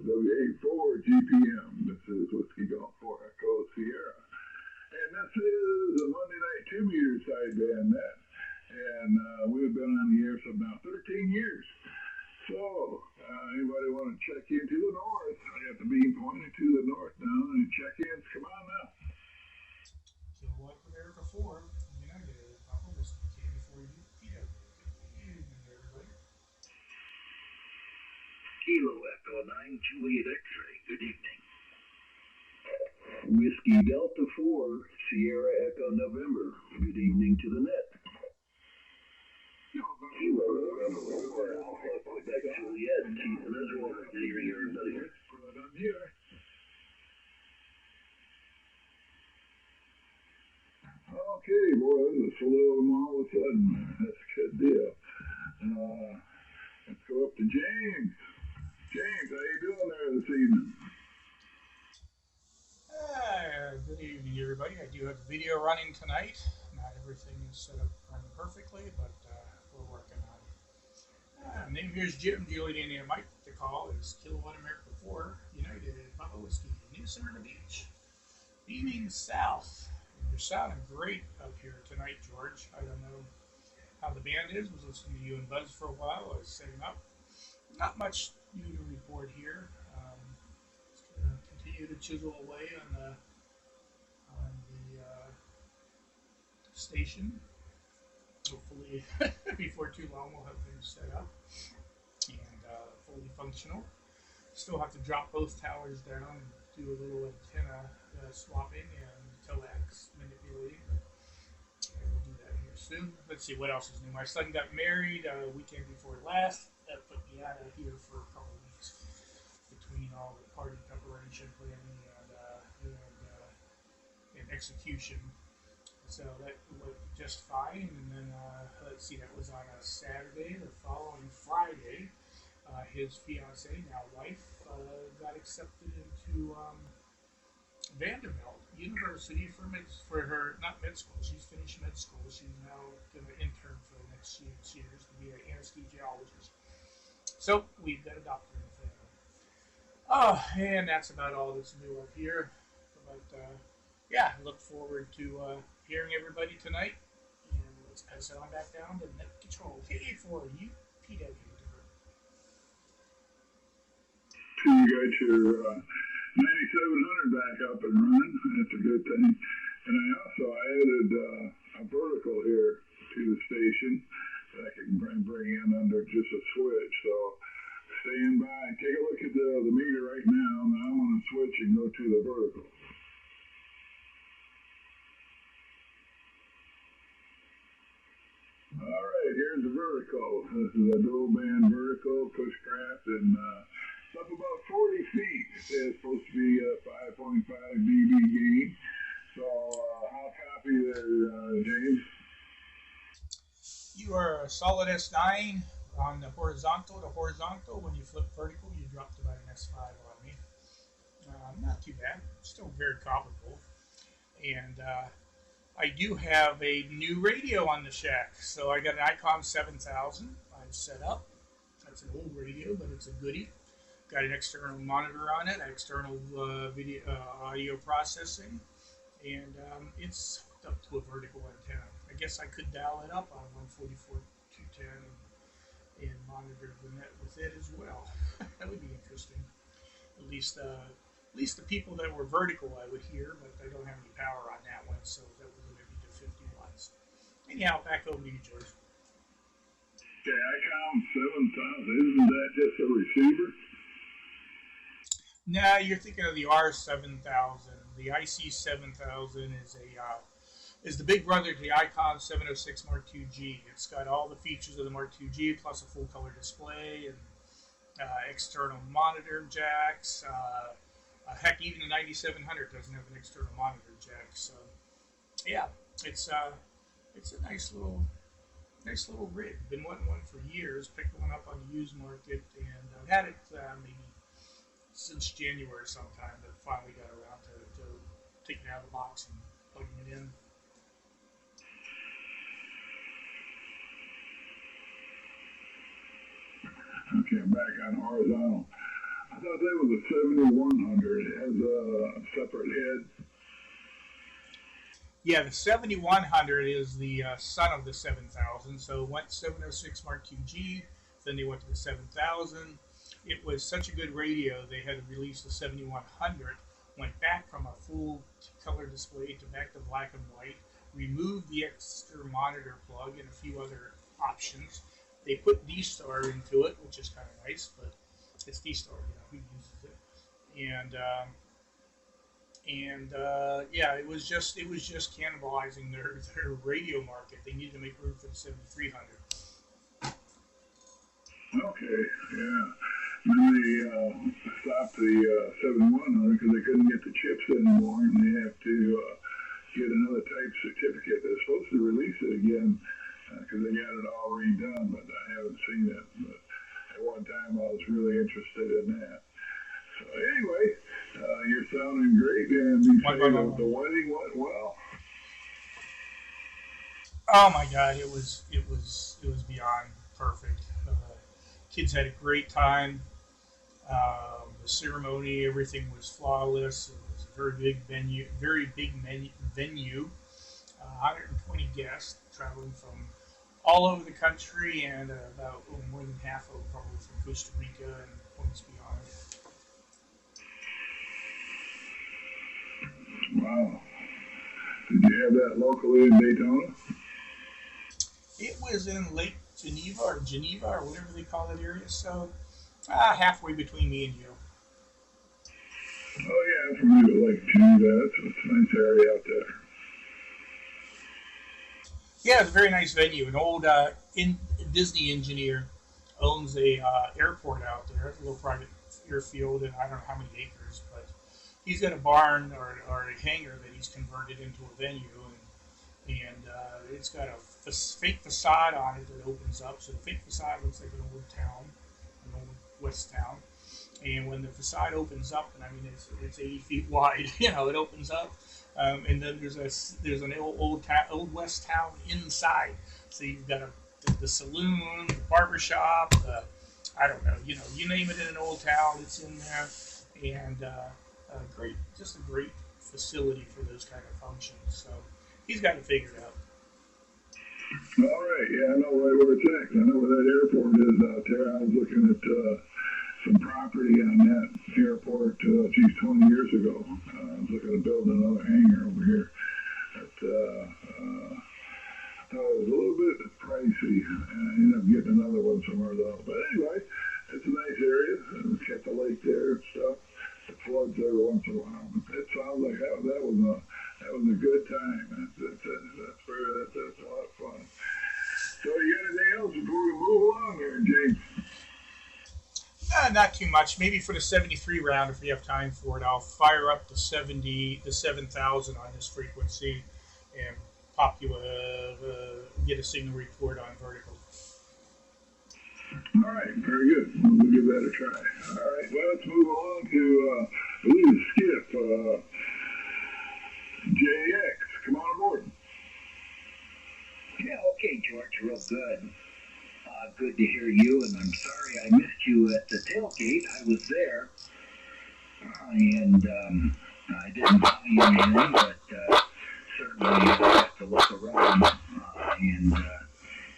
W84GPM. This is Whiskey Golf 4 Echo Sierra. And this is a Monday night 2-meter sideband net. And we've been on the air for now 13 years. So, anybody want to check into the north? I got the beam pointing to the north now, and check-ins, come on now. Kilowatt America 4, United, Papa Whiskey, K4U, Peter. Good evening, everybody. Kilo Echo 928 X-ray, good evening. Whiskey Delta 4, Sierra Echo November, good evening to the net. Kilo November 4, Alpha Quebec Juliet, Keith and Israel, good evening, everybody. I'm here. Okay, boy, this is a slow them all of a sudden. That's a good deal. Let's go up to James. James, how you doing there this evening? Good evening, everybody. I do have a video running tonight. Not everything is set up running perfectly, but we're working on it. Name here's Jim, Juliet, and Mike. The call is Kilowatt America 4, United, Papa Whiskey, New Smyrna Beach, beaming south. And you're sounding great up here tonight, George. I don't know how the band is. I was listening to you and Buzz for a while. I was setting up. Not much new to report here. Just going to continue to chisel away on the station. Hopefully, before too long, we'll have things set up and fully functional. Still have to drop both towers down and do a little antenna swapping and coax manipulating. We'll do that here soon. Let's see what else is new. My son got married weekend before last. That put me out of here for a couple of weeks between all the party preparation, planning, and execution. So that went just fine. And then, let's see, that was on a Saturday. The following Friday, his fiancee, now wife, got accepted into Vanderbilt University for her, not med school. She's finished med school. She's now going to intern for the next 6 years to be an anesthesiologist. So we've got a doctor in the family. Oh, and that's about all that's new up here. But yeah, I look forward to hearing everybody tonight. And let's pass it on back down to net control. K4U, PW. So you got your 9700 back up and running. That's a good thing. And I also added a vertical here to the station that I can bring in under just a switch. So stand by. Take a look at the meter right now. Now I'm going to switch and go to the vertical. All right, here's the vertical. This is a dual band vertical, pushcraft, and it's up about 40 feet. It's supposed to be a 5.5 dB gain. So how copy there, James? You are a solid S9 on the horizontal. The horizontal, when you flip vertical, you drop to about an S5 on me. Not too bad. Still very comparable. And I do have a new radio on the shack. So I got an Icom 7000 I've set up. That's an old radio, but it's a goodie. Got an external monitor on it, external audio processing, and it's hooked up to a vertical antenna. I guess I could dial it up on 144.210 and monitor the net with it as well. That would be interesting. At least the people that were vertical I would hear, but I don't have any power on that one, so that would limit me to 50 watts. Anyhow, back over to you, George. Okay, Icom 7000, isn't that just a receiver? No, you're thinking of the R7000. The IC7000 is the big brother to the Icom 706 Mark IIG. It's got all the features of the Mark IIG, plus a full color display and external monitor jacks. Heck, even the 9700 doesn't have an external monitor jack. So, yeah, it's a nice little rig. Been wanting one for years. Picked one up on the used market, and I've had it maybe since January sometime, but finally got around to taking it out of the box and plugging it in. Okay, I'm back on horizontal. I thought that was a 7100. It has a separate head. Yeah, the 7100 is the son of the 7000. So it went 706 Mark II-G, then they went to the 7000. It was such a good radio, they had to release the 7100, went back from a full color display to back to black and white, removed the extra monitor plug and a few other options. They put D-Star into it, which is kind of nice, but it's D-Star, who uses it? Yeah, it was just cannibalizing their radio market. They needed to make room for the 7300. Okay, yeah. And then they stopped the 7100 because they couldn't get the chips anymore, and they have to get another type certificate. They're supposed to release it again because they got it all redone, but I haven't seen it. But at one time, I was really interested in that. So anyway, you're sounding great, and you say the wedding went well. Oh my God, it was beyond perfect. Kids had a great time. The ceremony, everything was flawless. It was a very big venue. 120 guests traveling from all over the country, and about more than half of them probably from Costa Rica and points beyond. Wow. Did you have that locally in Daytona? It was in Lake Geneva, or whatever they call that area. So halfway between me and you. Oh yeah, I'm familiar with Lake Geneva. It's a nice area out there. Yeah, it's a very nice venue. An old Disney engineer owns a airport out there, a little private airfield, and I don't know how many acres, but he's got a barn or a hangar that he's converted into a venue, and it's got a fake facade on it that opens up. So the fake facade looks like an old town, an old west town. And when the facade opens up, and I mean it's 80 feet wide, it opens up, and then there's an old west town inside. So you've got the saloon, the barber shop, I don't know, you name it in an old town, it's in there, and just a great facility for those kind of functions. So he's got it figured out. All right, yeah, I know right where it's at. I know where that airport is out there. I was looking at some property on that airport, 20 years ago. I was looking to build another hangar over here. But it was a little bit pricey. I ended up getting another one somewhere else. But anyway, it's a nice area. It's got the lake there and stuff. It floods every once in a while. But it sounds like that was a good time. That's a lot of fun. So you got anything else before we move along here, James? Not too much. Maybe for the 73 round, if we have time for it, I'll fire up the 7,000 on this frequency and get a signal report on vertical. All right, very good. We'll give that a try. All right, well, let's move along to, I believe, Skip. JX, come on aboard. Yeah, okay, George, real good. Good to hear you, and I'm sorry I missed you at the tailgate. I was there, and I didn't buy you anything, but certainly got to look around, and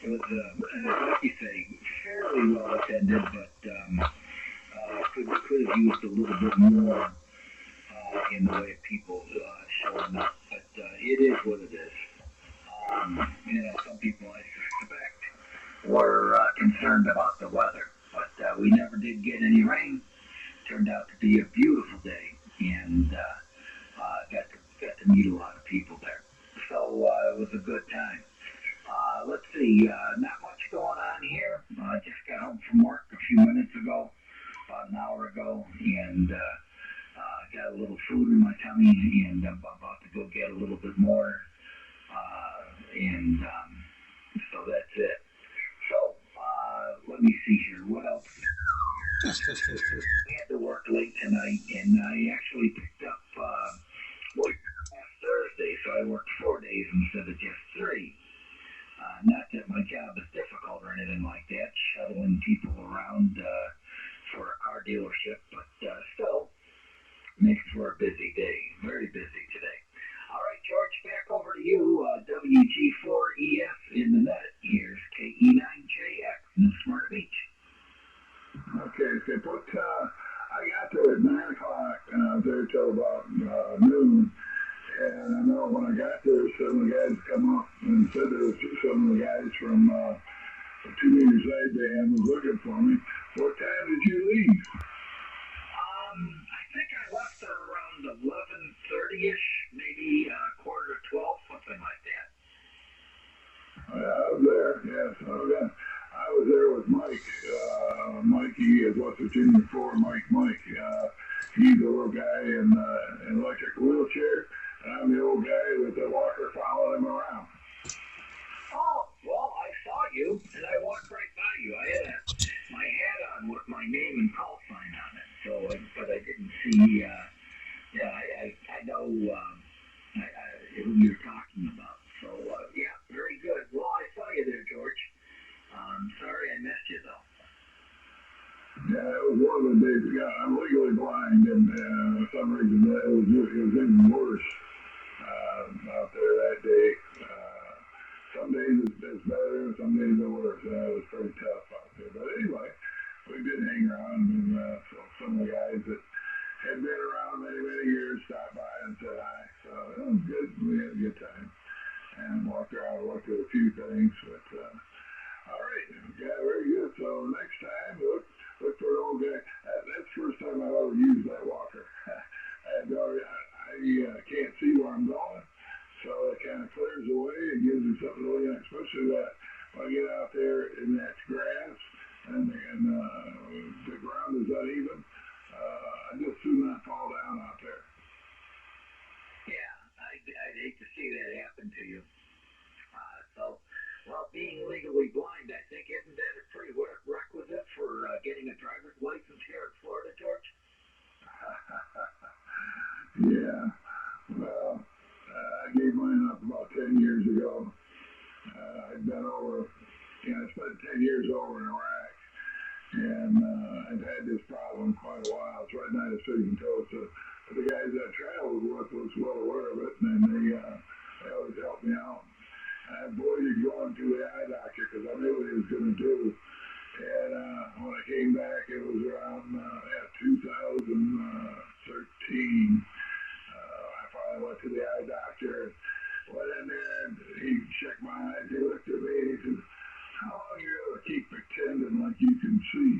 it was, like you say, fairly well attended, but could have used a little bit more in the way of people showing up, but it is what it is. Some people I suspect were concerned about the weather, but we never did get any rain. Turned out to be a beautiful day, and got to meet a lot of people there. So it was a good time. Let's see, not much going on here. I just got home from work a few minutes ago, about an hour ago, and got a little food in my tummy, and I'm about to go get a little bit more. So that's it. So, let me see here. What else? Just. I had to work late tonight, and I actually picked up work last Thursday, so I worked 4 days instead of just 3. Not that my job is difficult or anything like that, shuttling people around for a car dealership, but said there was some of the guys from the 2 meter side band was looking for me. What time did you leave? I think I left around 11:30ish, maybe quarter to 12, something like that. I was there, yes. I was there with Mike. Mikey is West Virginia 4, Mike. He's the little guy in an electric wheelchair, and I'm the old guy with the walker following him around. Oh, well, I saw you, and I walked right by you. I had my hat on with my name and call sign on it, so, but I didn't see, I know who you're talking about. So, yeah, very good. Well, I saw you there, George. Sorry I missed you, though. Yeah, it was one of the days ago. I'm legally blind, and for some reason it was even worse out there that day. Some days it's better, and some days it's worse. It was pretty tough out there. But anyway, we did hang around, and so some of the guys that had been around many years stopped by and said hi. So it was good. We had a good time. And walked around and looked at a few things. But all right, yeah, very good. So next time, look for an old guy. That's the first time I've ever used that walker. I can't see where I'm going, so it kind of clears the way and gives me something to look at, especially that when I get out there in that grass and the ground is uneven. I just do not fall down out there. Yeah, I'd hate to see that happen to you. Well, being legally blind, I think, isn't that a prerequisite for getting a driver's license here in Florida, George? Yeah. Well, I gave mine up about 10 years ago. I'd been over, I spent 10 years over in Iraq, and I've had this problem quite a while. It's right now the Pigeon Toast. But the guys I traveled with was well aware of it, and they always helped me out. I avoided going to the eye doctor because I knew what he was going to do. And when I came back, it was around 2013. I finally went to the eye doctor and went in there and he checked my eyes. He looked at me and he said, "How long are you going to keep pretending like you can see?"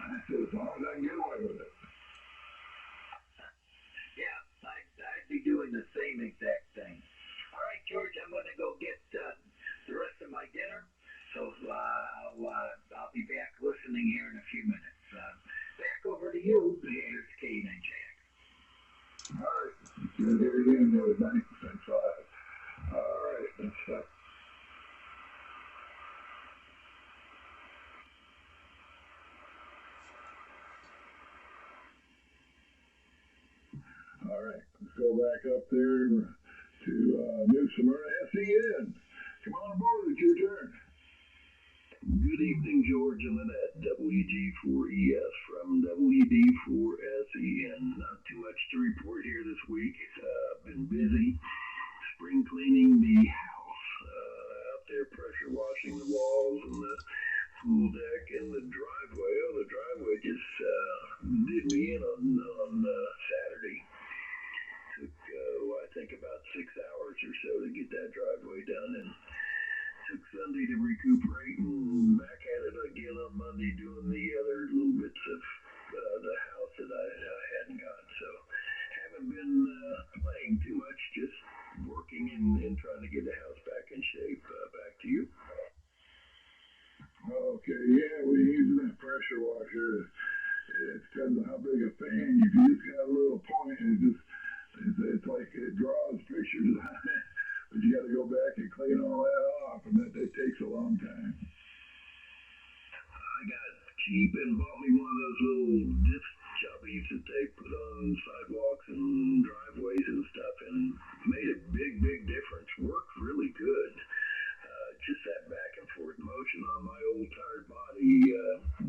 I said, "As long as I can get away with it." Yeah, I'd be doing the same exact thing. All right, George, I'm going to go get the rest of my dinner, so I'll be back listening here in a few minutes. Back over to you. Here's Kate and Jack. All right, good to hear you again, everybody. Thanks a lot. All right, let's start. All right, let's go back up there to New Smyrna, SEN. Come on aboard, it's your turn. Good evening, George and Lynette, WG4ES from WD4SEN. Not too much to report here this week. Been busy spring cleaning the house, out there pressure washing the walls and the pool deck and the driveway. Oh, the driveway just did me in on Saturday. Took, I think about 6 hours or so to get that driveway done, and took Sunday to recuperate, and back at it again on Monday doing the other little bits of the house that I hadn't got. So haven't been playing too much, just working and trying to get the house back in shape. Back to you. Okay, yeah, we're using that pressure washer. It depends on how big a fan. If you just got a little point, it's like it draws pictures on it. But you got to go back and clean all that off, and that takes a long time. I got cheap and bought me one of those little disc chubbies that they put on sidewalks and driveways and stuff, and made a big difference. Worked really good. Just that back and forth motion on my old tired body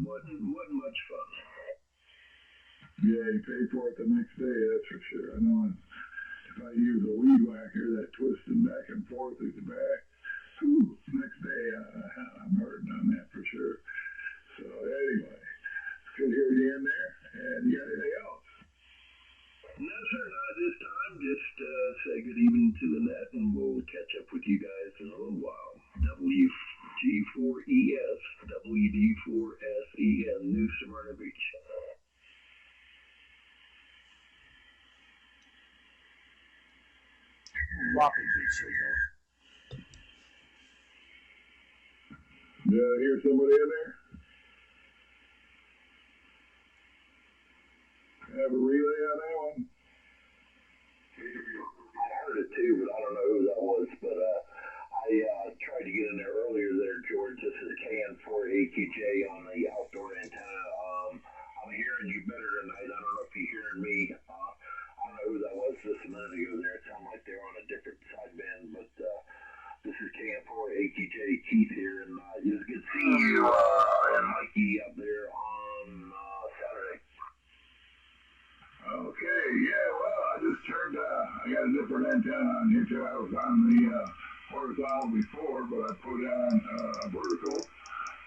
wasn't much fun. Yeah, you pay for it the next day, that's for sure. I know if I use a weed whacker, that twisting back and forth at the back, next day I'm hurting on that for sure. So anyway, it's good to hear you in there. And you got anything else? No, sir, not this time. Just say good evening to the net, and we'll catch up with you guys in a little while. usually go. Did I hear somebody in there? Have a relay on that one? I heard it too, but I don't know who that was. But I tried to get in there earlier there, George. This is KN4AQJ on the outdoor antenna. I'm hearing you better tonight. I don't know if you're hearing me. I don't know who that was just a minute ago there. It sounded like they were on a different sideband, but this is KN4AQJ Keith here, and it was good seeing you and Mikey up there on Saturday. Okay, yeah, well, I just turned, I got a different antenna on here too. I was on the horizontal before, but I put on vertical,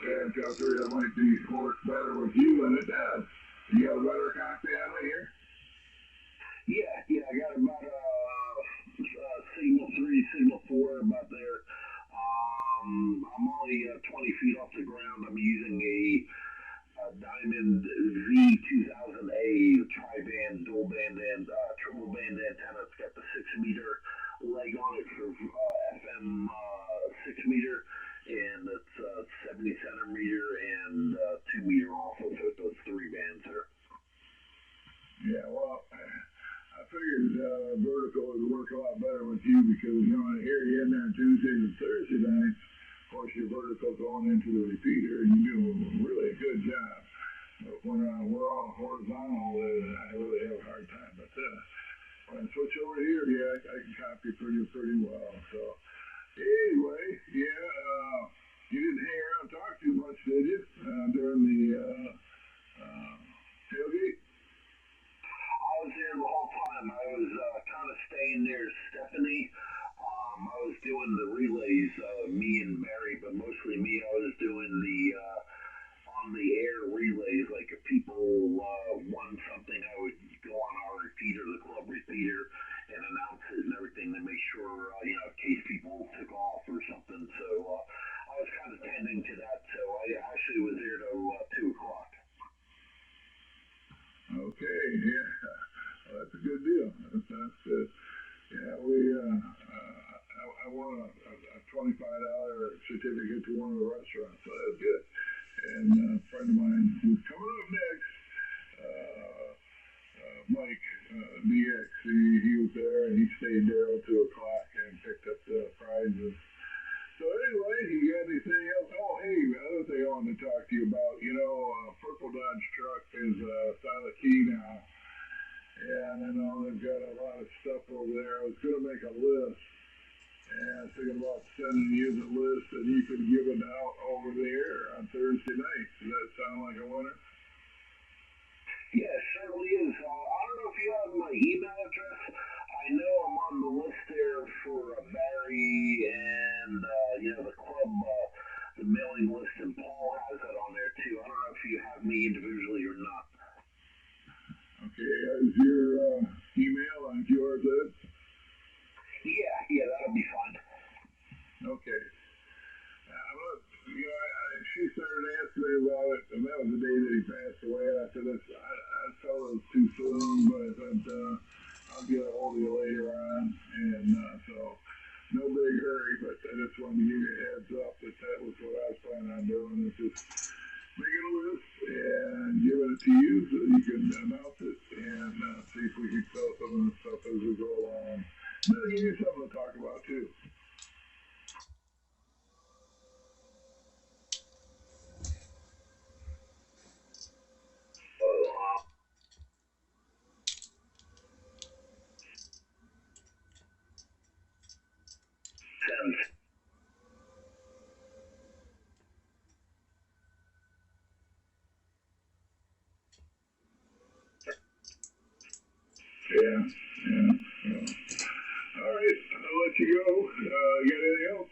and I figured it might work better with you, and it does. You got a better copy on me here? Yeah, I got about signal 3, signal 4, about there. I'm only 20 feet off the ground. I'm using a Diamond V2000A tri-band, dual band, and triple band antenna. It's got the 6-meter leg on it for FM 6-meter, and it's 70 centimeter and 2-meter also, so it does 3 bands there. Yeah, well, I figured vertical would work a lot better with you because, you know, I hear you in there Tuesdays and Thursday nights. Of course, your vertical going into the repeater, and you do really a good job. But when we're all horizontal, I really have a hard time. But when I switch over here, yeah, I can copy pretty well. So anyway, yeah, you didn't hang around and talk too much, did you, during the tailgate? I was there the whole time. I was kind of staying near Stephanie. I was doing the relays, me and Barry, but mostly me. I was doing the on the air relays. Like if people won something, I would go on our repeater, the club repeater, and announce it and everything to make sure, in case people took off or something. So I was kind of tending to that. So I actually was there till 2 o'clock. Okay, yeah, well, that's a good deal. That's good. Yeah, I won a $25 certificate to one of the restaurants, so that's good. And a friend of mine who's coming up next, Mike DX, he was there and he stayed there till 2 o'clock and picked up the prizes. So anyway, you got anything else? Oh, hey, other thing I wanted to talk to you about, Purple Dodge truck is Silent Key now. And I know they've got a lot of stuff over there. I was going to make a list. And I was thinking about sending you the list and you could give it out over there on Thursday night. Does that sound like a winner? Yeah, it certainly is. I don't know if you have my email address. I know I'm on the list there for Barry and, the club, the mailing list, and Paul has it on there too. I don't know if you have me individually or not. Okay, is your email on your list? Yeah, that'll be fine. Okay. She started asking me about it, and that was the day that he passed away. And I said, I felt it was too soon, but I said, I'll get a hold of you later on. And so, no big hurry, but I just wanted to give you a heads up that was what I was planning on doing. Is just making a list and giving it to you so you can announce it and see if we can sell some of the stuff as we go along. And that'll give you something to talk about, too. Yeah. All right, I'll let you go. You got anything else?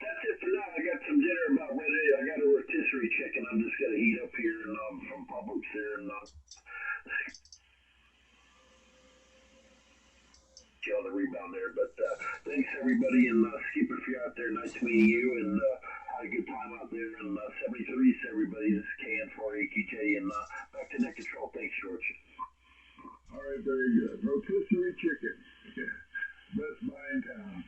That's it for now. I got some dinner about ready. I got a rotisserie chicken. I'm just gonna heat up here and from Publix here and get on the rebound there. But thanks everybody, and Skipper, if you're out there, nice meeting you, and had a good time out there. And 73 everybody. This is KN4AQJ, and back to net control. Thanks, George. All right, very good. Rotisserie chicken. Best buy in town.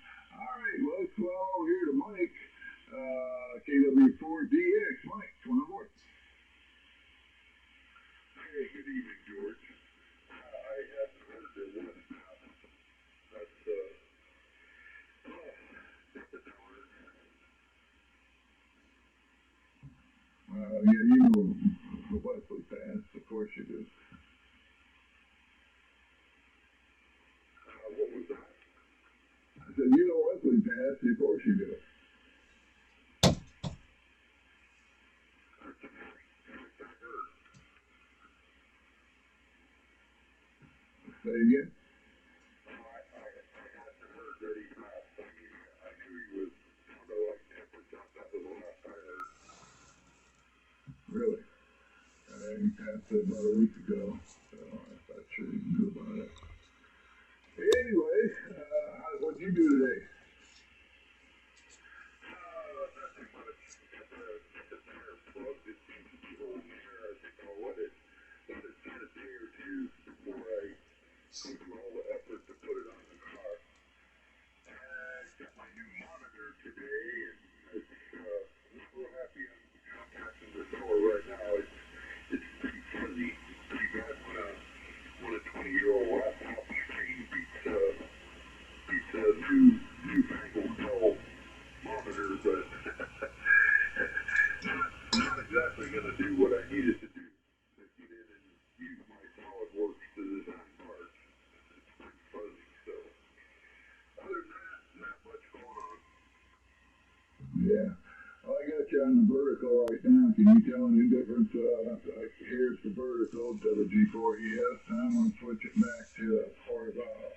Yeah, you know the Wesley Pass, of course you do. What was that? I said, you know Wesley Pass, of course you do. Say again? Really? He passed it about a week ago, so I'm not sure you knew about it. Anyway, what'd you do today? Exactly going to do what I needed to do. Get in and use my SolidWorks to design parts. It's pretty fuzzy, so other than that, not much going on. Yeah. Well, I got you on the vertical right now. Can you tell any difference? Here's the vertical, WG4ES. I'm going to switch it back to horizontal.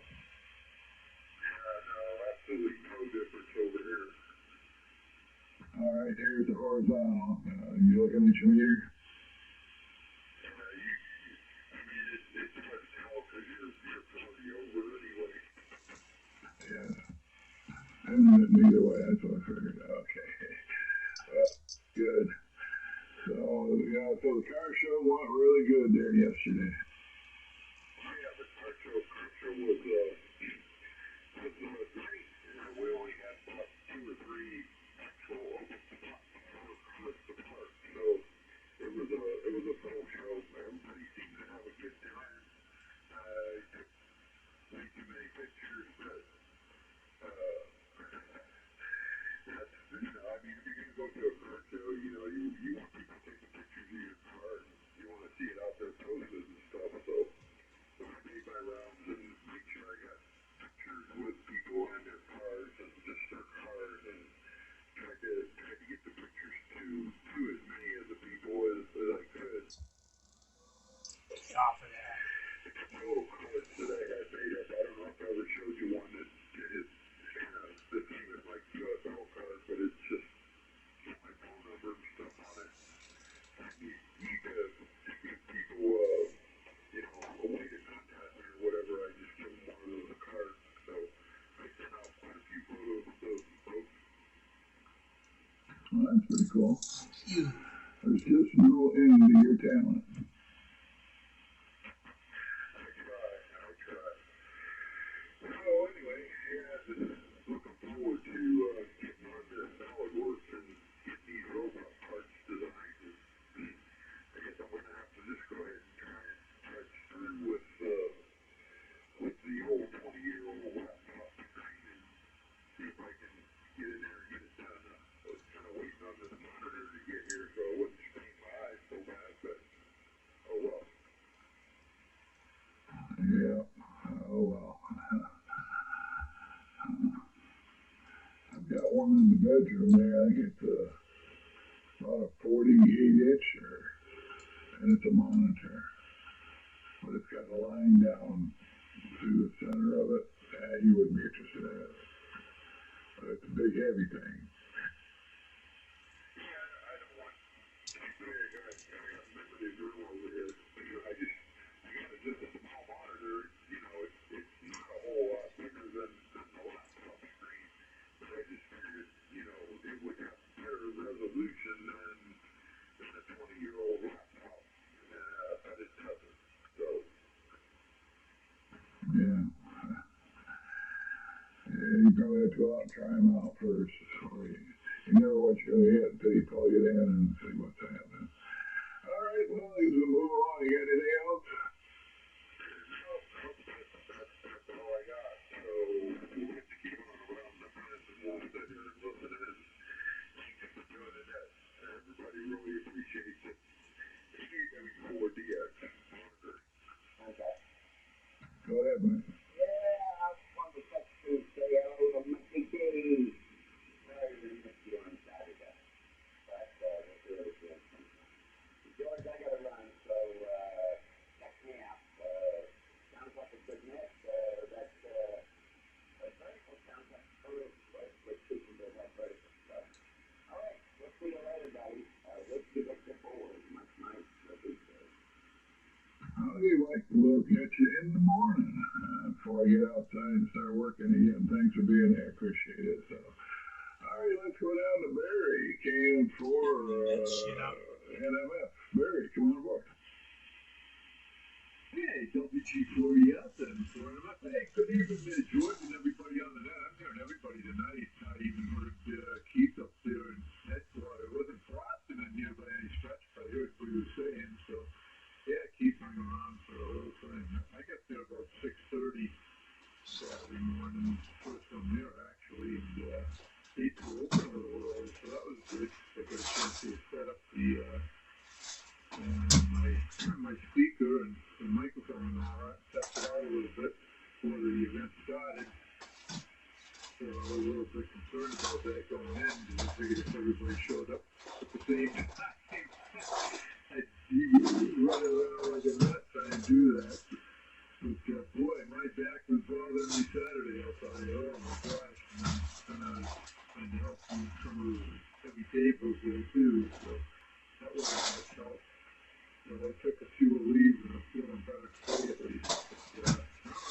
No, absolutely no difference over here. All right, here's the horizontal. You looking at your meter? It's hard to tell because you're 40 over anyway. Yeah. And neither way, that's what I figured. Okay. Well, good. So, so the car show went really good there yesterday. Yeah, the car show was great. We only had about 2 or 3 actual open spots for park, so it was a full show. Everybody seemed to have a good time. Took way too many pictures, but I mean, if you're gonna go to a car show, you want people taking pictures of your car, and you want to see it out there posted and stuff. So I made my rounds and make sure I got pictures with people in their cars and just their cars, and tried to get the pictures to as many of the people as I could. Off of that. Little cards that I had made up. I don't know if I ever showed you one that is kind of the same as like UFO card, but it's just my phone number and stuff on it. You give people, a way to contact me or whatever. I just give them one of those cards. So I sent out quite a few photos of those folks. Well, that's pretty cool. You. There's just no end to your talent. I try. So anyway, yeah, just looking forward to getting on to SolidWorks and getting these robot parts designed. And I guess I'm gonna have to just go ahead and try and touch through with the old 20-year-old laptop screen and see if I can get in there and get it done. I was kind of waiting on this monitor to get here so I wouldn't strain my eyes so bad, but oh well. Yeah. Oh, well. I've got one in the bedroom there. I think it's about a 48-inch, and it's a monitor. But it's got a line down through the center of it. You wouldn't be interested in it. But it's a big, heavy thing. I don't want to I got limited room over here. I got just a small monitor. It's not a whole lot bigger than the laptop screen. But I just figured, it would have better resolution than a 20-year-old laptop. But it doesn't. So. Yeah. You probably have to go out and try them out first. You never know what you're going to hit until you plug it in and see what's happening. All right, well, as we move on, you got anything else? No, that's all I got. So we'll have to keep on around the bend and we'll sit here and listen in. Thank you for doing it. Everybody really appreciates it. appreciate it. Every 4DX monitor. Okay. Go ahead, Mike. Yeah, I just wanted to touch base, say hello to Mickey Kitty. Sorry to miss you on Saturday, but we'll do it again sometime. George, I gotta run, so check me out. Sounds like a good mix. That vertical sounds like a total choice for speaking to that vertical stuff. All right, we'll see you later, buddy. Let's get up the forward. Much nice. Okay, Mike, we'll catch you in the morning before I get outside and start working again. Thanks for being here. Appreciate it. So, all right, let's go down to Barry. Cam for NMF. Barry, come on aboard. Hey, WG4ES and for NMF. Hey, good evening, George and everybody on the net. I'm hearing everybody tonight. I even heard Keith up there in Edgewater. It wasn't frosting in here by any stretch, but I heard what he was saying. So, yeah, Keith hung around for the whole thing. I got there about 6:30 Saturday morning. First one there, actually. And they were open a little early, so that was good. I got a chance to set up my speaker and the microphone and all that. Test it out a little bit before the event started. So I was a little bit concerned about that going in because I figured if everybody showed up at the same time, I'd be running around like a nut trying to do that. But boy, my back was bothering me Saturday. I'll tell you, oh my gosh, and I'm trying to help move some of those heavy tables there too. So that wasn't much help. But I took a few leaves and I'm feeling better today at least. But,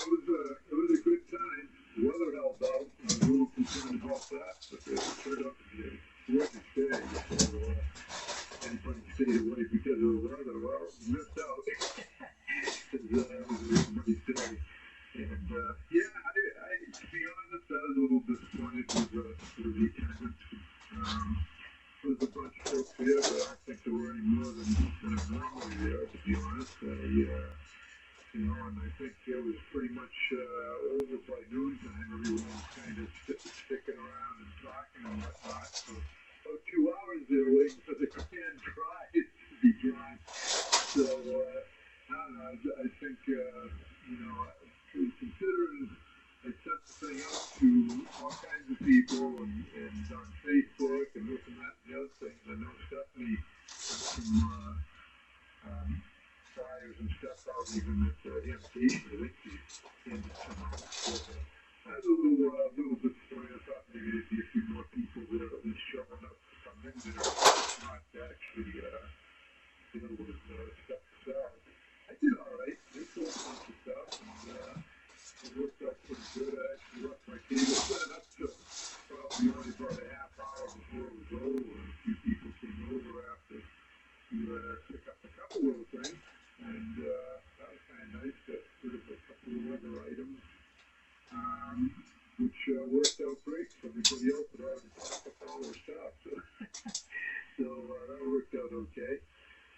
it was a good time. The weather held out. I was a little concerned about that, but it turned out to be a gorgeous day. So anybody stayed away because of the weather, well, missed out. Because it was everybody's day. And yeah, to be honest, I was a little disappointed with the attendance. There's a bunch of folks here, but I don't think there were any more than normally there, to be honest. And I think it was pretty much over by noontime. Everyone was kind of sticking around and talking and whatnot. So about 2 hours there waiting for the grand prize to be drawn. So I don't know. I think considering I sent the thing out to all kinds of people and on Facebook and this and that and the other things. I know Stephanie put some flyers and stuff out even at invitation. I think she handed some out. So I was a little disappointed. I thought maybe there'd be a few more people there at least showing up to come in there, not actually deal with stuff themselves. I did all right. They sold a bunch of stuff and it worked out pretty good. I actually left my table set up to probably only about a half hour before it was over. And a few people came over after to pick up a couple little things. And that was kind of nice. Got rid of a couple of other items, which worked out great for everybody else that already packed up all their stuff. So that worked out okay.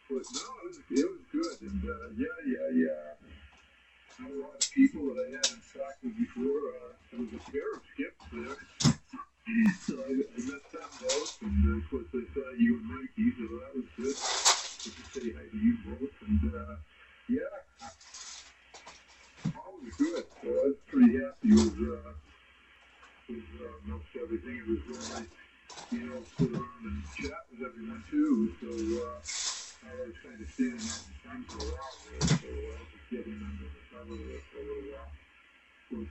But no, it was good. And yeah. Not a lot of people that I hadn't talked with before. There was a pair of skips there. So I met them both, and of course I saw you and Mikey, so that was good. Good to say hi to you both, and yeah, all was good. So I was pretty happy with most everything. It was really nice, sit around and chat with everyone too. So I was kind of standing out in front for a while there, so I was just getting under the cover there for a little while. But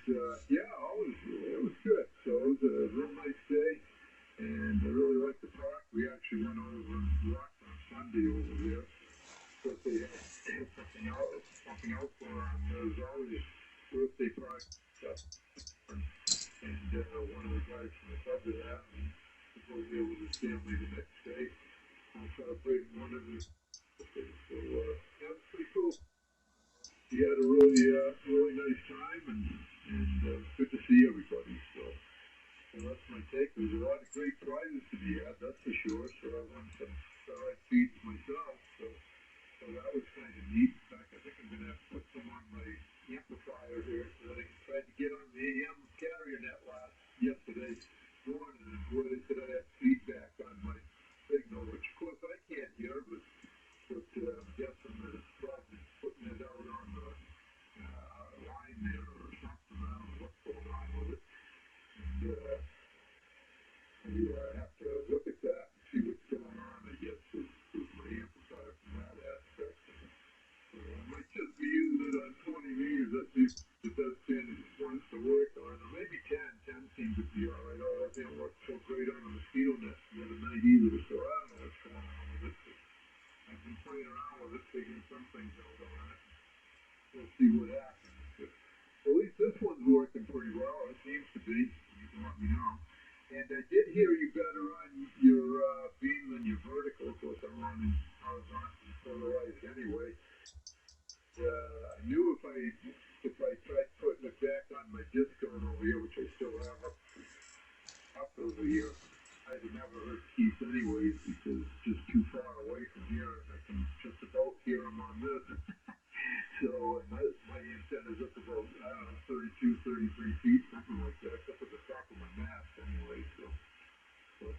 it was good. So it was a real nice day, and I really liked the park. We actually went over and walked on Sunday over there. But they had something else going on. There was always birthday party stuff, and one of the guys from the club did that, and he was over there with his family the next day. Celebrating one of his birthdays. So that was pretty cool. He had a really nice time, and good to see everybody. So that's my take. There's a lot of great prizes to be had, that's for sure. So I won some starlight feeds myself. So that was kind of neat. In fact, I think I'm going to have to put some on my amplifier here so that I can try to get on the AM carrier net yesterday morning. And boy, they said I had feedback on my signal, which of course I can't hear, but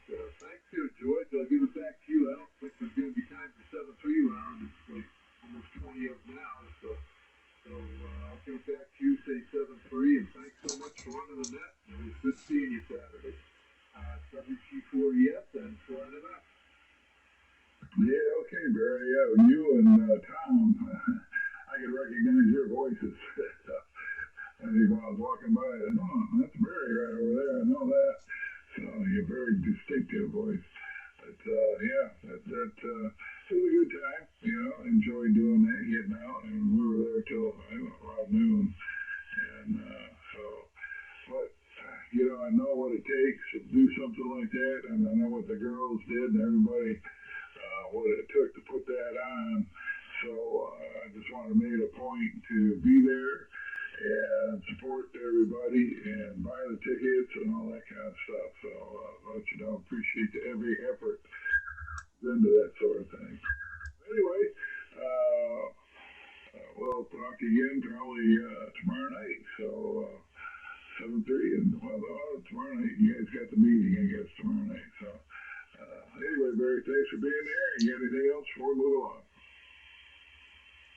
Thanks here, George. I'll give it back to you. I don't think there's going to be time for 7-3 round. It's like almost 20 up now. So I'll give it back to you, say 7-3, and thanks so much for running the net. It was good seeing you Saturday. WG4ES and throwing it up. Yeah, okay, Barry. Yeah, you and Tom, I can recognize your voices. I think when I was walking by, I said, oh, that's Barry right over there. I know that. So you have a very distinctive voice. But yeah, that it was a good time. You know, enjoyed doing that, getting out, and we were there till around noon. And but you know, I know what it takes to do something like that, and I know what the girls did, and everybody what it took to put that on. So I just wanted to make a point to be there and support everybody and buy the tickets and all that kind of stuff. So I'll let you know, appreciate every effort into that sort of thing. Anyway, we'll talk again probably tomorrow night. So 7:30, and tomorrow night you guys got the meeting, I guess, tomorrow night. So anyway, Barry, thanks for being there. You got anything else before we move along?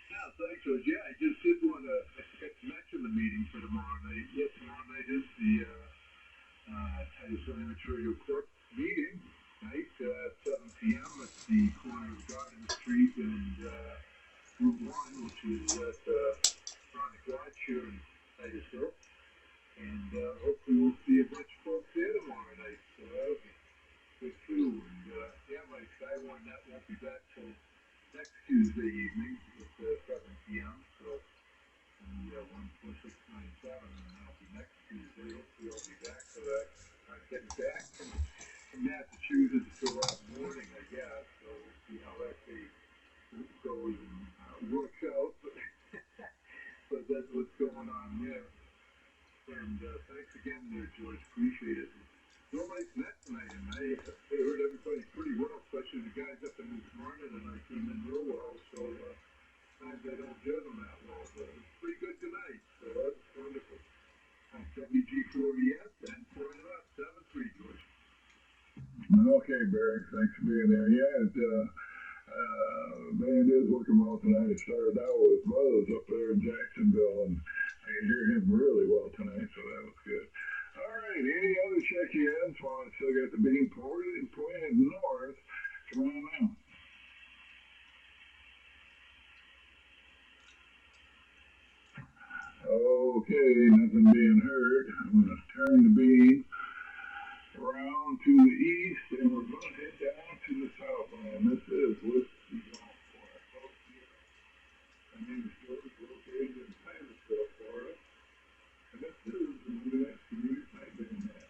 Yeah, thanks, George. Yeah, I just did want to mention the meeting for tomorrow night. Yeah, tomorrow night is the Titus Ranch Radio Corp meeting night at 7 p.m. at the corner of Garden Street and Route 1, which is at Chronic Lodge here in Titusville. And hopefully we'll see a bunch of folks there tomorrow night. So that'll be good too. And yeah, my Skywarn net won't be back till next Tuesday evening at 7 p.m. So the 14697, and that'll be next Tuesday. Hopefully I'll be back for that. I'm getting back from Massachusetts till that morning, I guess. So we'll see how that day goes and works out. But that's what's going on there. And thanks again there, George. Appreciate it. Real nice net tonight, and I heard everybody pretty well, especially the guys up in New Smyrna tonight came in real well. So sometimes I don't hear them that well, but it was pretty good tonight. So that's wonderful. WG4ES and throwing it up 7-3, George. Okay, Barry. Thanks for being there. Yeah, the band is working well tonight. It started out with Buzz up there in Jacksonville, and I can hear him really well tonight, so that was good. All right, any other check-ins while I still got the beam pointed north? Come on now. Okay, nothing being heard. I'm going to turn the beam around to the east, and we're going to head down to the southland. This is Whiskey Golf Course. My name is George, located in Titusville, Florida. And this is the Movement Community Piping Net.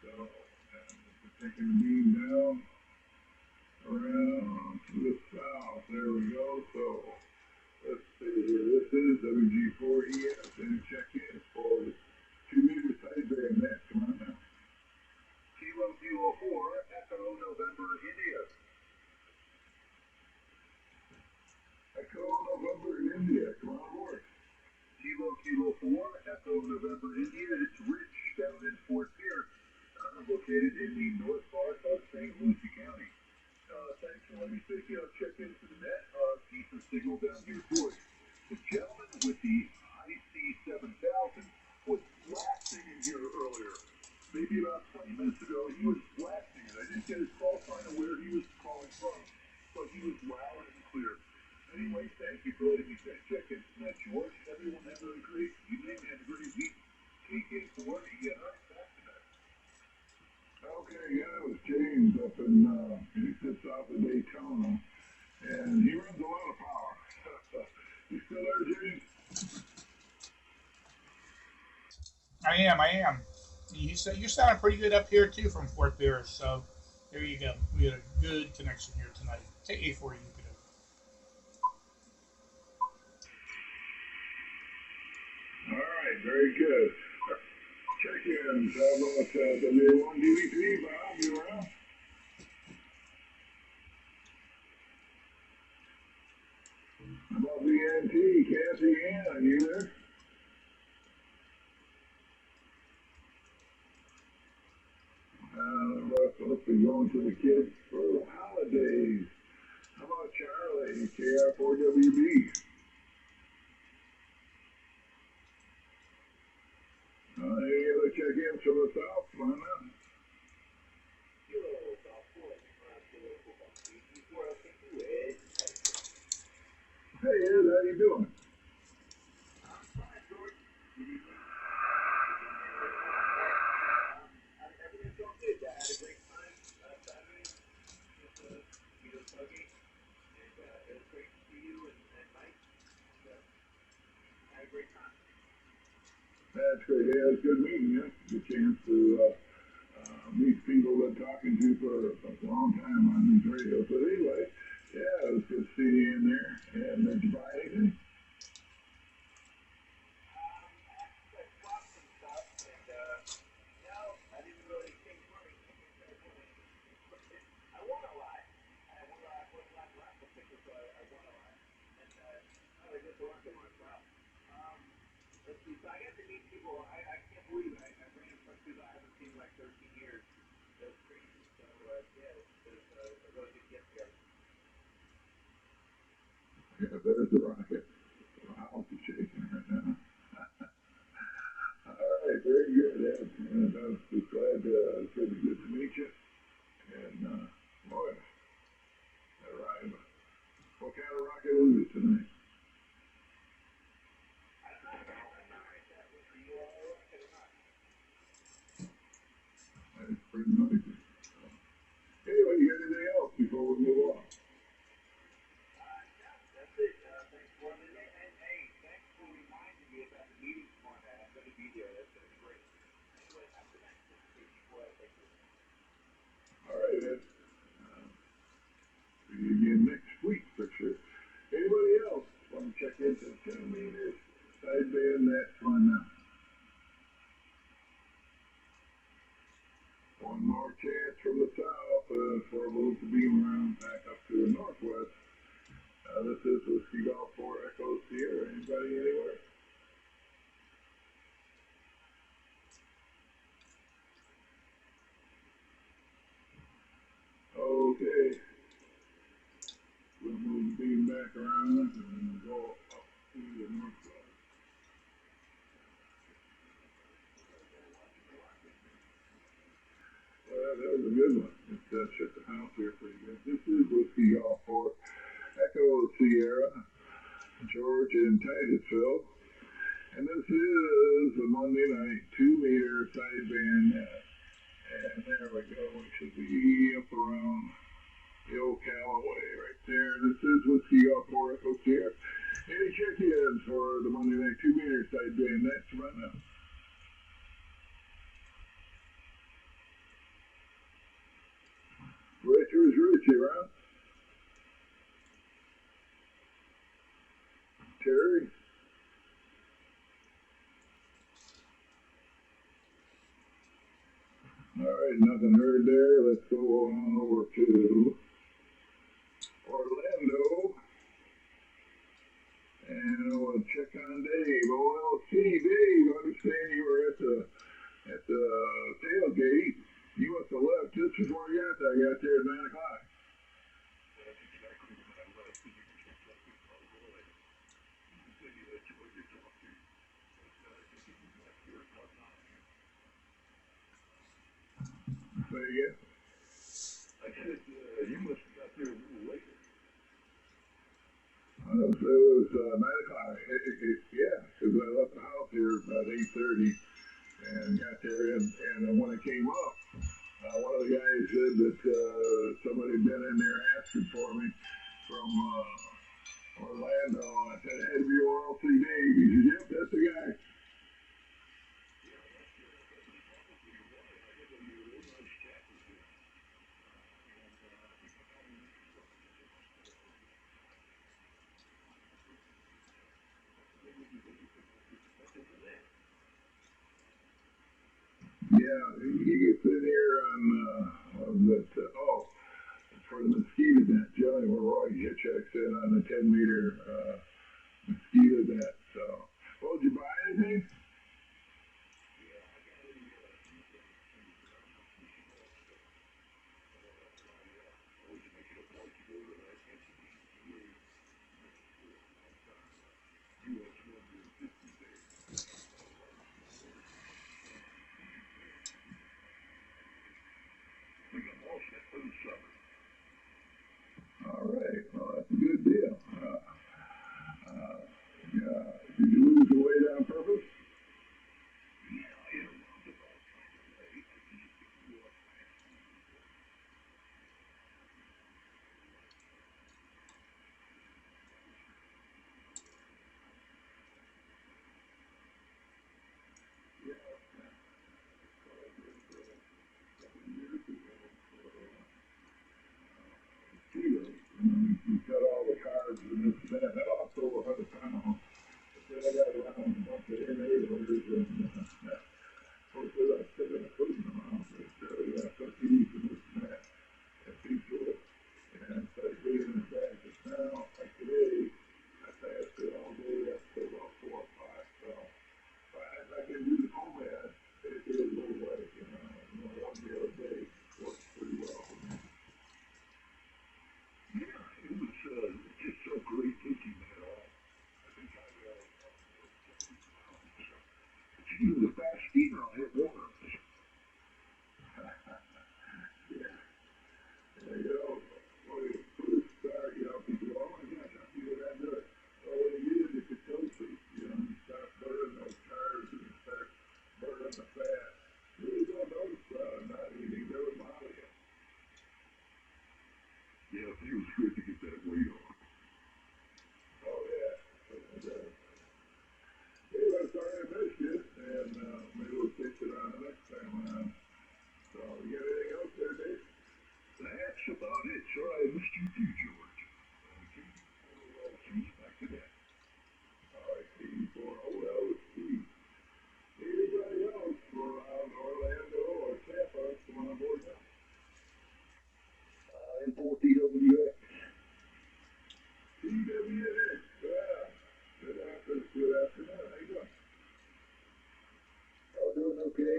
So, we're taking the beam down around to the south. There we go. So, let's see here. This is WG4ES and check-in for the 2-meter sideband net. Come on now. Kilo 4, Echo November, India. Echo November in India. Come on board. Kilo 4, Echo November, India. It's Rich down in Fort Pierce, located in the north part of St. Lucie County. Thanks for letting me take you check into the net. Decent signal down here for you. The gentleman with the IC7000 was blasting in here earlier. Maybe about 20 minutes ago, he was blasting it. I didn't get his call sign of where he was calling from, but he was loud and clear. Anyway, thank you for letting me check into that, George. Everyone have a great evening and a great week. KK4, back to that. Okay, yeah, it was James up in, he sits off of Daytona, and he runs a lot of power. You still there, James? I am. You're sounding pretty good up here too from Fort Pierce. So there you go. We had a good connection here tonight. Take A4, you could have. All right, very good. Check-ins. How about W1 DVP, Bob? You around? How about VNT, Kathy Ann? Are you there? Let's see be going to the kids for the holidays. How about Charlie, KR4WB? Any other check-ins from the south? Why not? Hey Ed, how you doing? That's great. Yeah, it's a good meeting. Yeah, good chance to meet people I've been talking to for a long time on these radios. But anyway, yeah, it was good to see you in there. And did you buy anything? Yeah, there's the rocket. The house is shaking right now. All right, very good, Ed. And I was just glad it's really good to meet you. And boy, all right. What kind of rocket is it tonight? It's pretty noisy. Anyway, you got anything else before we move on? All right, Ed. See you again next week for sure. Anybody else want to check into 2 meters sideband? That's one now. One more chance from the south for a little to beam around back up to the northwest. This is Whiskey Golf 4 Echo Sierra. Anybody anywhere? Okay. We'll move the beam back around and go up to the northwest. Well, that was a good one. It shut the house here pretty good. This is Whiskey Golf 4 Echo Sierra, George in Titusville. And this is a Monday night 2-meter sideband net. And there we go. We should be up around the old Callaway right there. This is Whiskey Golf 4 Echo Sierra. Any check-ins for the Monday night 2-meter sideband net right now? Richard's Richie, right? Terry? All right, nothing heard there. Let's go on over to Orlando. And we'll check on Dave. OLC, Dave, understand you were at the tailgate. You must have left just before you got there. I got there at 9 o'clock. Say again? I said, you must have got there a little later. It was 9 o'clock. Yeah, because I left the house here about 8:30 and got there. And when I came up, one of the guys said that somebody had been in there asking for me from Orlando. I said, it had to be OLC Dave. He said, yep, that's the guy. Yeah, he gets in here on that, for the mosquito net, Johnny Leroy checks in on the 10-meter mosquito net. So, well, did you buy anything? All right. Well, that's a good deal. Yeah. Did you lose the weight on purpose? Kilos. You cut all the carbs and this and that. I lost over 100 pounds. But then I got around a bunch of inhalers and hopefully I still got food in my mouth. But yeah, cookies and this and that. And people, and I started getting in back. But now, like today, I fasted all day up to about 4 or 5. So if I can do the OMAD, it is a little way, you know. One the other day works pretty well for me. Yeah, it was just so great thinking that I think you know, the fast eater, I'll hit water. Yeah. Yeah, you know, when you first start, you know, people go, oh my gosh, I feel that good. Well, when you get into ketosis, you know, you start burning those carbs and you start burning the fat. You really don't notice not eating, they would bother you. Yeah, it was good to get that weight on. Oh, yeah. And, anyway, sorry I missed you, and maybe we'll fix it on the next time around. So, you got anything else there, Dave? That's about it. Sorry I missed you too, George. Okay, we'll see you back to that. All right, 84. Oh, well, let's see. Anybody else around Orlando or Tampa come on board now? M4TWX. TWX, yeah. Good afternoon. Good afternoon. How you doing? Oh, doing okay.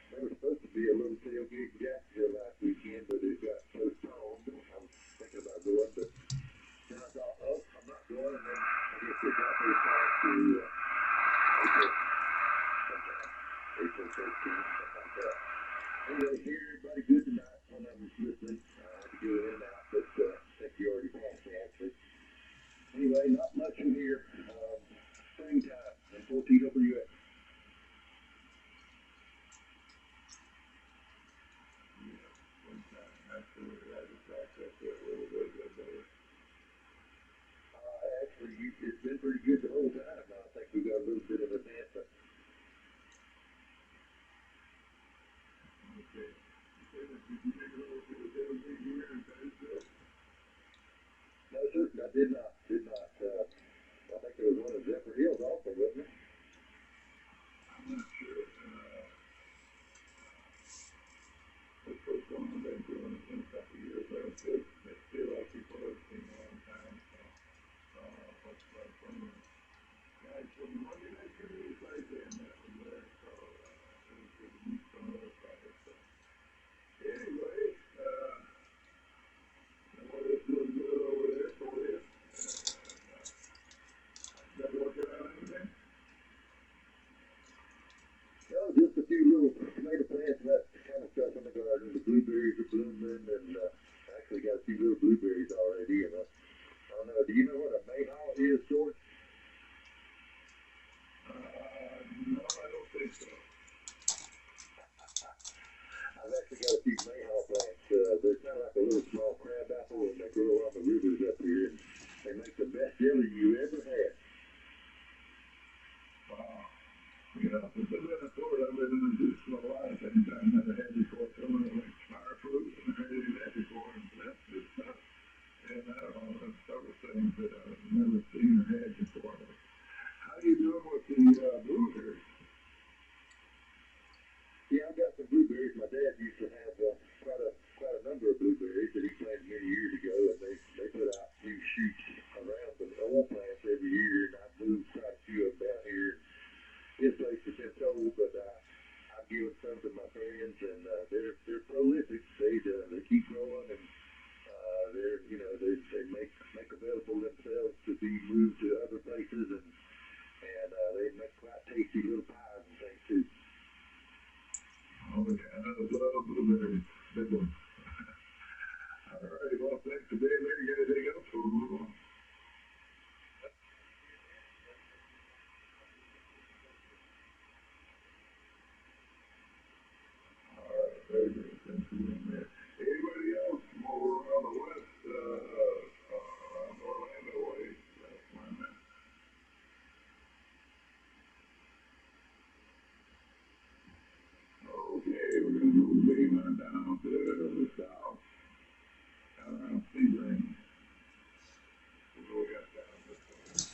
There was supposed to be a little tailgate in Jacksonville last weekend, but it got postponed. I was thinking about going, but then I thought, oh, I'm not going, and then I guess they got postponed to April, sometime, April 13th, something like that. Anyway, hear everybody good tonight. One of them's listening. I had to go in and out, but I think you already passed the answer. Anyway, not much in here. Springtime and 4TWX. Absolutely. I just access it a little bit better. Actually, it's been pretty good the whole time. I think we got a little bit of advancement. Okay. Did you make it over to the tailgate here in Titusville? No, sir, I did not. Did not. I think there was one at Zephyr Hills also, wasn't it? I'm not sure. The first one I've been doing it in a couple of years. I feel like people have seen a long time. So, what's like from the guys from the Monday Night Cruise, I damn that was there. So, it was good to meet some of those guys. So, anyway, what is doing good over there for you? Been working on anything? No, just a few little tomato plants and that kind of stuff in the garden. The blueberries are blooming, and I actually got a few little blueberries already. And I don't know. Do you know what a mayhaw is, George? No, I don't think so. I've actually got a few mayhaw plants. They're kind of like a little small crab apple, and they grow on the rivers up here, and they make the best jelly you ever had. Wow. You know, since I've been in Florida, I've been introduced to a lot of things I've never had before. Some of them like star fruit, and I've never had before, and that's good stuff. And I don't know, there's several things that I've never seen or had before. How are you doing with the blueberries? Yeah, I've got some blueberries. My dad used to have quite a number of blueberries that he planted many years ago, and they put out new shoots around the old plants every year, and I've moved quite a few of them down here. His place has been sold, but I've given some to my friends, and they're prolific. They keep growing, and they make available themselves to be moved to other places, and they make quite tasty little pies and things too. Oh yeah, I love blueberries. Big ones. All right, well, thanks for being there. You got anything else? We'll move on. All right, very good. Thanks for being there. Anybody else more on the west, around Orlando way? That's my man. Okay, we're gonna move the main line down to the south, down around Sebring. We'll go down this way.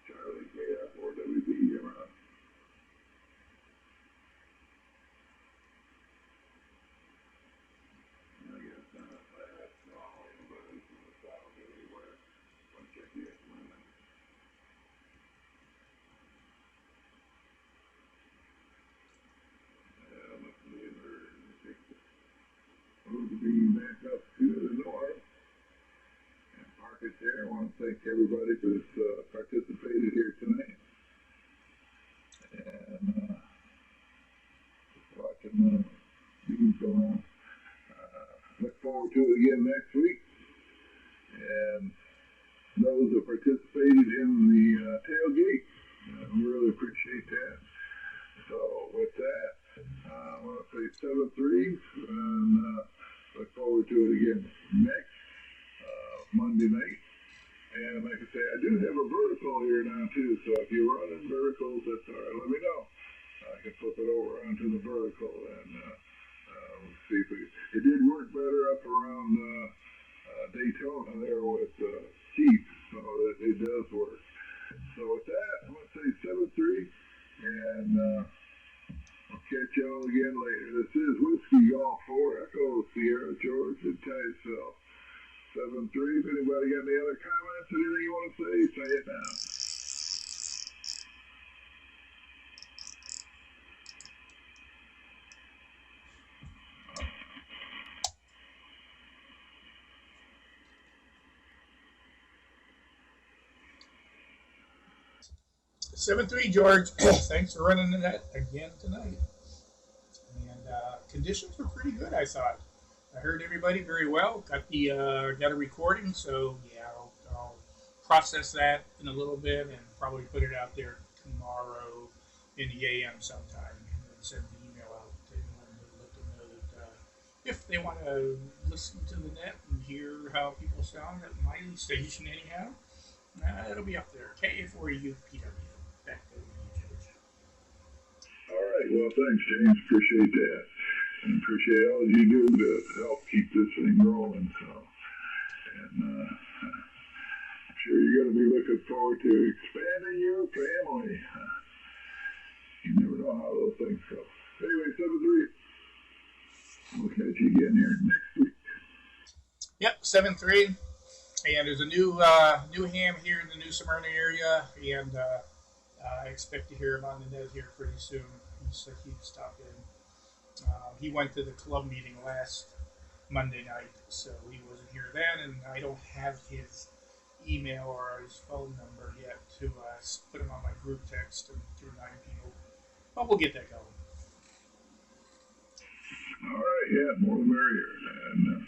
Charlie, KF4WB, you're on. I guess not fast, no, but it's in the south everywhere. One check the women. Must be in her. Move the beam back up to the north and park it there. I want to thank everybody that's participated here tonight. And just watching the beams go on. Look forward to it again next week. And those that participated in the tailgate, we really appreciate that. So with that, I want to say 7-3 and look forward to it again next Monday night. And like I say, I do have a vertical here now too, so if you're running verticals, that's all right. Let me know. I can flip it over onto the vertical, and we'll see if it did work better up around Daytona there with Keith, so it does work. So with that, I'm going to say 7-3, and I'll catch y'all again later. This is Whiskey Golf 4 Echo Sierra George and Titusville. 7-3. If anybody got any other comments or anything you want to say it now. 7-3, George. Thanks for running the net again tonight. And conditions were pretty good, I thought. I heard everybody very well. Got a recording, so yeah, I'll process that in a little bit and probably put it out there tomorrow in the AM sometime, and send the email out to anyone to let them know that if they want to listen to the net and hear how people sound at my station anyhow, it'll be up there. KA4UPW. Back to you, George. All right. Well, thanks, James. Appreciate that. And appreciate all you do to help keep this thing rolling. So, and I'm sure you're going to be looking forward to expanding your family. You never know how those things go. Anyway, 7-3. We'll catch you again here next week. Yep, 7-3. And there's a new ham here in the New Smyrna area, and I expect to hear him on the net here pretty soon. He said he'd stop in. He went to the club meeting last Monday night, so he wasn't here then, and I don't have his email or his phone number yet to put him on my group text and through 9 people. But we'll get that going. All right, yeah, more the merrier. And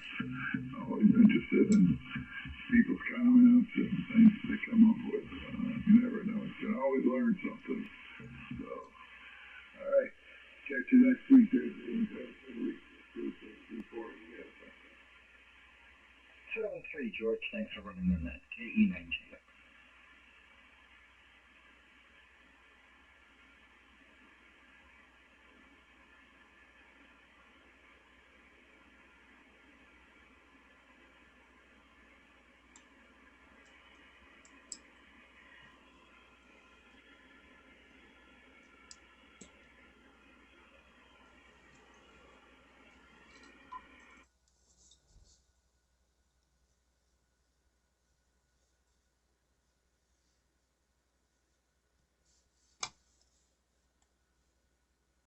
always interested in people's comments and things they come up with. You never know. You can always learn something. So, all right. Catch you next week. 7-3, George. Thanks for running in that. KE19.